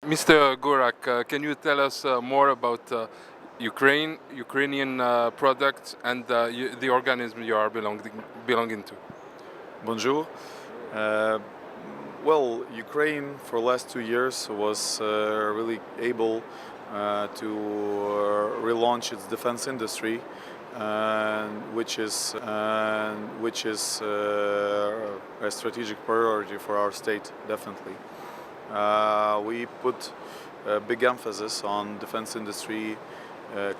Mr. Gorak, can you tell us more about Ukrainian products and the organism you are belonging to? Bonjour. Well, Ukraine for the last 2 years was really able to relaunch its defense industry, which is a strategic priority for our state, definitely. We put a big emphasis on defense industry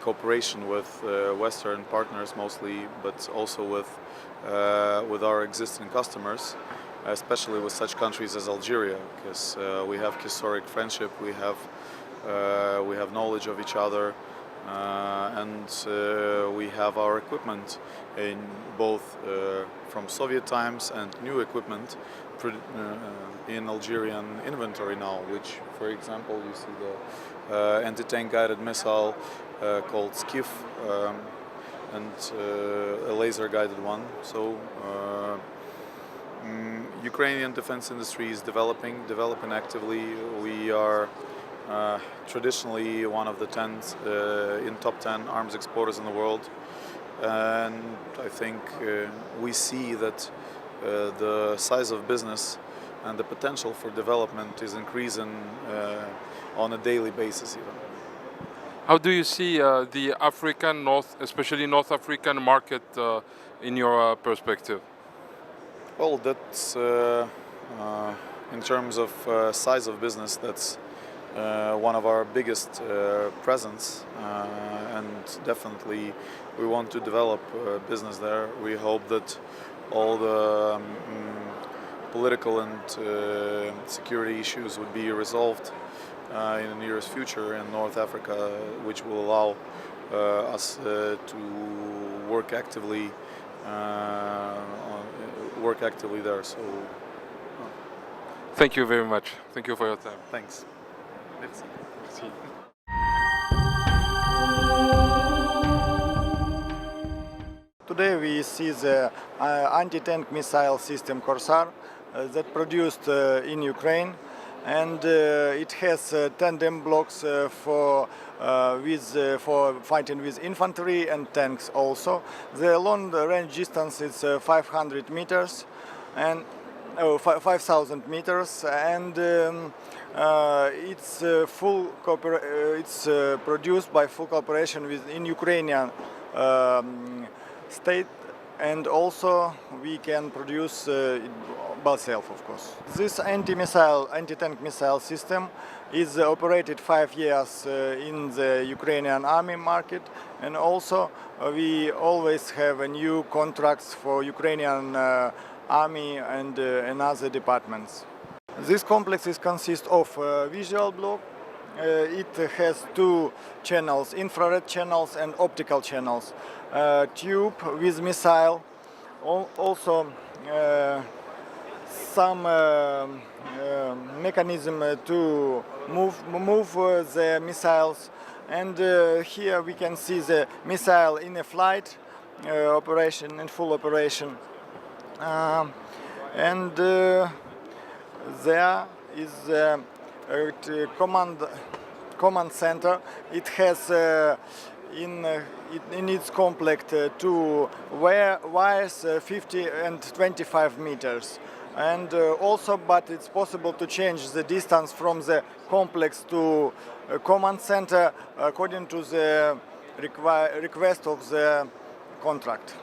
cooperation with Western partners mostly, but also with our existing customers, especially with such countries as Algeria, because we have historic friendship, we have knowledge of each other, and we have our equipment in both from Soviet times and new equipment in Algerian inventory now, which, for example, you see the anti-tank guided missile called Skif and a laser guided one. So Ukrainian defense industry is developing actively. We are traditionally one of the top 10 arms exporters in the world, and I think we see that the size of business and the potential for development is increasing on a daily basis even. How do you see the African, especially North African market in your perspective? Well, that's in terms of size of business, that's one of our biggest presence, and definitely we want to develop business there. We hope that all the political and security issues would be resolved in the nearest future in North Africa, which will allow us to work actively there. So, thank you very much. Thank you for your time. Thanks. Merci. Merci. Today we see the anti-tank missile system Corsair that produced in Ukraine, and it has tandem blocks for fighting with infantry and tanks also. The long range distance is 500 meters and 5,000 meters, and it's produced by full cooperation in Ukrainian state, and also we can produce by self, of course. This anti-tank missile system is operated 5 years in the Ukrainian army market, and also we always have new contracts for Ukrainian army and other departments. This complex consists of visual block. It has 2 channels, infrared channels and optical channels, tube with missile, also some mechanism to move the missiles, and here we can see the missile in a flight operation, in full operation, and there is a command center. It has in its complete 2 wires 50 and 25 meters, and also, but it's possible to change the distance from the complex to command center according to the request of the contract.